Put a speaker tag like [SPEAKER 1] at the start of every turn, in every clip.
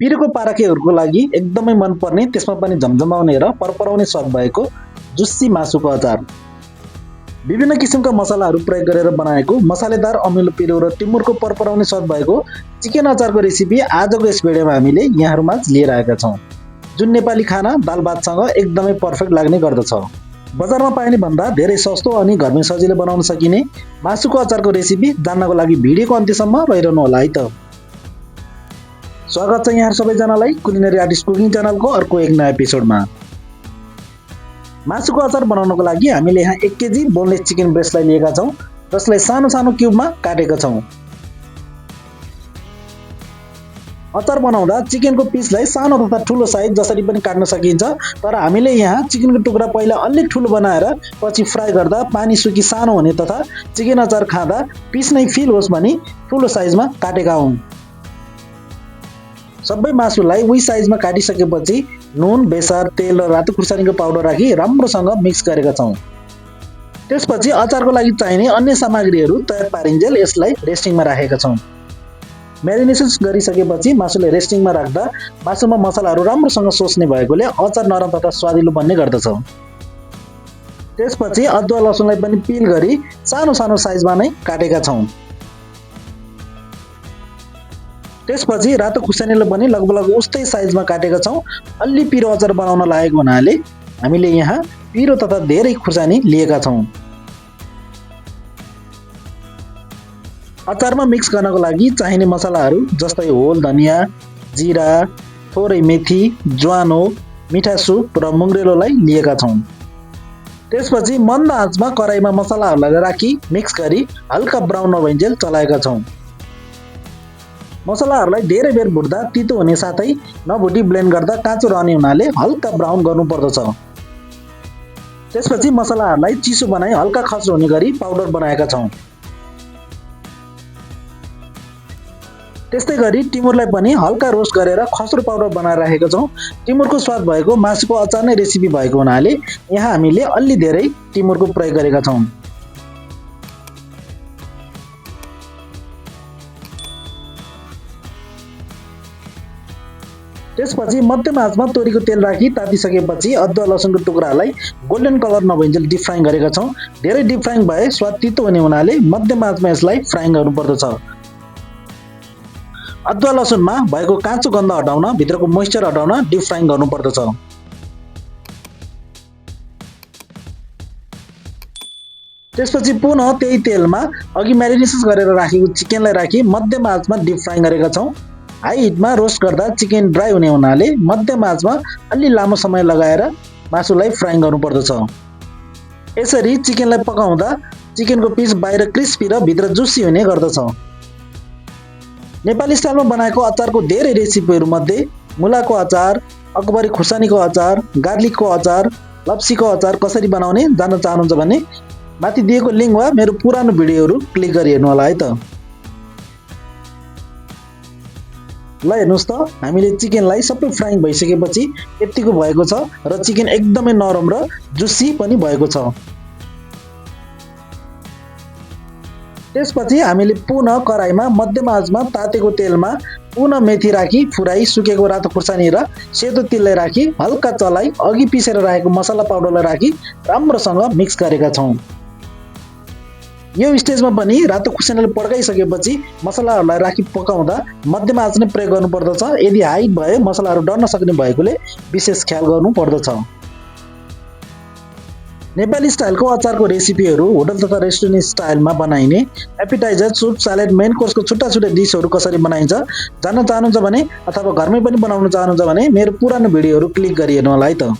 [SPEAKER 1] पिरोको पाराकेहरूको लागि एकदमै मनपर्ने, त्यसमा पनि झमझमाउने र परपराउने स्वाद भएको जुस्सी मासुको अचार। विभिन्न किसिमका मसलाहरू प्रयोग गरेर बनाएको मसालेदार अमिलो पिरो र टिमुरको परपराउने स्वाद भएको चिकन अचारको रेसिपी आजको यस भिडियोमा हामीले यहाँहरूमाझ लिएर आएका छौँ, जुन नेपाली खाना दाल भातसँग एकदमै पर्फेक्ट लाग्ने गर्दछ। बजारमा पाइने भन्दा धेरै सस्तो अनि घरमै सजिलै बनाउन सकिने मासुको अचारको रेसिपी जान्नको लागि भिडियोको अन्त्यसम्म रहिरहनु होला है त। स्वागत छ यहाँ सबैजनालाई कुलिनरी आर्टिस्ट कुकिङ च्यानलको अर्को एक नयाँ एपिसोडमा। मासुको अचार बनाउनको लागि हामीले यहाँ 1 केजी बोनलेस चिकन ब्रेस्टलाई लिएका छौँ, जसलाई सानो सानो क्युबमा काटेका छौँ। अचार बनाउँदा चिकनको पिसलाई सानो तथा ठुलो साइज जसरी पनि काट्न सकिन्छ, तर हामीले यहाँ चिकनको टुक्रा पहिला अलि ठुलो बनाएर पछि फ्राई गर्दा पानी सुकी सानो हुने तथा चिकन अचार खाँदा पिस नै फिल होस् भनी ठुलो साइजमा काटेका हौँ। सबै मासुलाई उही साइजमा काटिसकेपछि नुन, बेसार, तेल र रातो खुर्सानीको पाउडर राखी राम्रोसँग मिक्स गरेका छौँ। त्यसपछि अचारको लागि चाहिने अन्य सामग्रीहरू तयार पारिन्जेल यसलाई रेस्टिङमा राखेका छौँ। म्यारिनेसन गरिसकेपछि मासुलाई रेस्टिङमा राख्दा मासुमा मसलाहरू राम्रोसँग सोच्ने भएकोले अचार नरम तथा स्वादिलो बन्ने गर्दछ। त्यसपछि अदुवा लसुनलाई पनि पिल गरी सानो सानो साइजमा नै काटेका छौँ। त्यसपछि रातो खुर्सानीलाई पनि लगभग उस्तै साइजमा काटेका छौँ। अलि पिरो अचार बनाउन लागेको हुनाले हामीले यहाँ पिरो तथा धेरै खुर्सानी लिएका छौँ। अचारमा मिक्स गर्नको लागि चाहिने मसलाहरू जस्तै होल धनिया, जिरा, थोरै मेथी, ज्वानो, मिठा सुप र मुङ्ग्रेलोलाई लिएका छौँ। त्यसपछि मन्द आँचमा कराईमा मसलाहरूलाई राखी मिक्स गरी हल्का ब्राउन नभइन्जेल चलाएका छौँ। मसलाहरूलाई धेरै बेर भुट्दा तितो हुने साथै नभुटी ब्लेन्ड गर्दा काँचो रहने हुनाले हल्का ब्राउन गर्नुपर्दछ। त्यसपछि मसलाहरूलाई चिसो बनाई हल्का खस्रो हुने गरी पाउडर बनाएका छौँ। त्यस्तै गरी टिमुरलाई पनि हल्का रोस्ट गरेर खस्रो पाउडर बनाएर राखेका छौँ। टिमुरको स्वाद भएको मासुको अचार नै रेसिपी भएको हुनाले यहाँ हामीले अलि धेरै टिमुरको प्रयोग गरेका छौँ। त्यसपछि मध्यम आँचमा तोरीको तेल राखी तातिसकेपछि अदुवा लसुनको टुक्रालाई गोल्डन कलर नभइन्जेल डिप फ्राइङ गरेका छौँ। धेरै डिप फ्राइङ भए स्वाद तितो हुने हुनाले मध्यम आँचमा यसलाई फ्राइङ गर्नुपर्दछ। अदुवा लसुनमा भएको काँचो गन्ध हटाउन, भित्रको मोइस्चर हटाउन डिप फ्राइङ गर्नुपर्दछ। त्यसपछि पुनः त्यही तेलमा अघि म्यारिनेसन गरेर राखेको चिकनलाई राखी मध्यम आँचमा डिप फ्राइङ गरेका छौँ। हाई हिटमा रोस्ट गर्दा चिकन ड्राई हुने हुनाले मध्यम आँचमा अलि लामो समय लगाएर मासुलाई फ्राइङ गर्नुपर्दछ। यसरी चिकनलाई पकाउँदा चिकनको पिस बाहिर क्रिस्पी र भित्र जुसी हुने गर्दछ। नेपाली स्टाइलमा बनाएको अचारको धेरै रेसिपीहरू मध्ये मुलाको अचार, अकबरी खुर्सानीको अचार, गार्लिकको अचार, लप्सीको अचार कसरी बनाउने जान्न चाहनुहुन्छ भने माथि दिएको लिङ्क वा मेरो पुरानो भिडियोहरू क्लिक गरी हेर्नु होला है त। ल हेर्नुहोस् त, हामीले चिकनलाई सबै फ्राइङ भइसकेपछि यतिको भएको छ र चिकन एकदमै नरम र जुसी पनि भएको छ। त्यसपछि हामीले पुनः कराईमा मध्यम आँचमा तातेको तेलमा पुनः मेथी राखी फुराई सुकेको रातो खुर्सानी र सेतो तिललाई राखी हल्का चलाई अघि पिसेर राखेको मसला पाउडरलाई राखी राम्रोसँग मिक्स गरेका छौँ। यो स्टेजमा पनि रातो खुर्सानीलाई पड्काइसकेपछि मसलाहरूलाई राखी पकाउँदा मध्यम आँच नै प्रयोग गर्नुपर्दछ। यदि हाई भए मसलाहरू डढ्न सक्ने भएकोले विशेष ख्याल गर्नुपर्दछ। नेपाली स्टाइलको अचारको रेसिपीहरू होटल तथा रेस्टुरेन्ट स्टाइलमा बनाइने एपिटाइजर, सुप, सालेड, मेन कोर्सको छुट्टा छुट्टै डिसहरू कसरी बनाइन्छ जान्न चाहनुहुन्छ भने अथवा घरमै पनि बनाउन चाहनुहुन्छ भने मेरो पुरानो भिडियोहरू क्लिक गरी हेर्नु होला है त।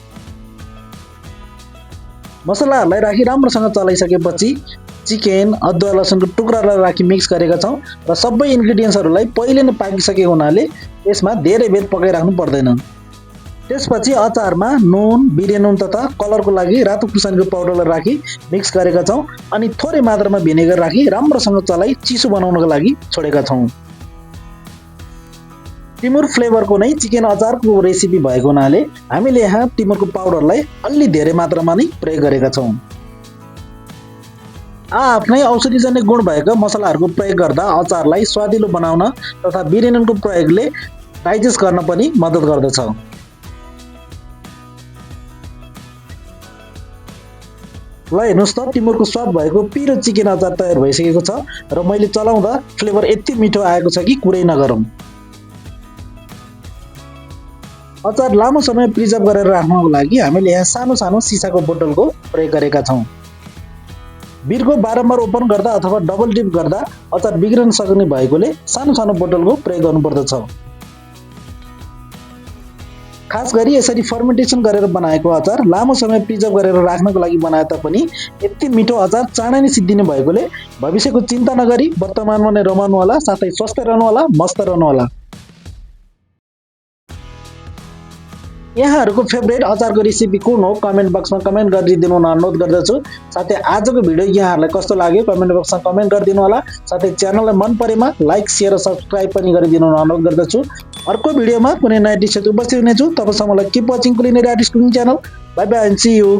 [SPEAKER 1] मसलाहरूलाई राखी राम्रोसँग चलाइसकेपछि चिकन, अदुवा लसुनको टुक्रालाई राखी मिक्स गरेका छौँ र सबै इन्ग्रिडियन्ट्सहरूलाई पहिले नै पाकिसकेको हुनाले यसमा धेरै बेर पकाइराख्नु पर्दैन। त्यसपछि अचारमा नुन, बिरे नुन तथा कलरको लागि रातो खुर्सानीको पाउडरलाई राखी मिक्स गरेका छौँ अनि थोरै मात्रामा भिनेगर राखी राम्रोसँग चलाई चिसो बनाउनको लागि छोडेका छौँ। टिमुर फ्लेभरको नै चिकन अचारको रेसिपी भएको हुनाले हामीले यहाँ टिमुरको पाउडरलाई अलि धेरै मात्रामा नै प्रयोग गरेका छौँ। आफ्नै औषधिजन्य गुण भएका मसलाहरूको प्रयोग गर्दा अचारलाई स्वादिलो बनाउन तथा बिरेनुनको प्रयोगले डाइजेस्ट गर्न पनि मद्दत गर्दछ। ल हेर्नुहोस् त टिमुरको स्वाद भएको पिरो चिकन अचार तयार भइसकेको छ र मैले चलाउँदा फ्लेभर यति मिठो आएको छ कि कुरै नगरौँ। अचार लामो समय प्रिजर्भ गरेर राख्नको लागि हामीले यहाँ सानो सानो सिसाको बोतलको प्रयोग गरेका छौँ। बिर्को बारम्बार ओपन गर्दा अथवा डबल डिप गर्दा अचार बिग्रन सक्ने भएकोले सानो सानो बोतलको प्रयोग गर्नुपर्दछ। खास गरी यसरी फर्मेन्टेसन गरेर बनाएको अचार लामो समय प्रिजर्भ गरेर राख्नको लागि बनाए तापनि यति मिठो अचार चाँडै नै सिद्धिने भएकोले भविष्यको चिन्ता नगरी वर्तमानमा नै रमाउनु होला, साथै स्वस्थ रहनु होला, मस्त रहनु होला। यहाँहरूको फेभरेट अचारको रेसिपी कुन हो कमेन्ट बक्समा कमेन्ट गरिदिनु हुन अनुरोध गर्दछु। साथै आजको भिडियो यहाँहरूलाई कस्तो लाग्यो कमेन्ट बक्समा कमेन्ट गरिदिनु होला। साथै च्यानललाई मन परेमा लाइक शेयर र सब्स्क्राइब पनि गरिदिनु हुन अनुरोध गर्दछु। अर्को भिडियोमा कुनै नयाँ डिसहरु उपस्थित हुनेछु। तबसम्मलाई keep watching culinary artist cooking channel. Bye bye and see you.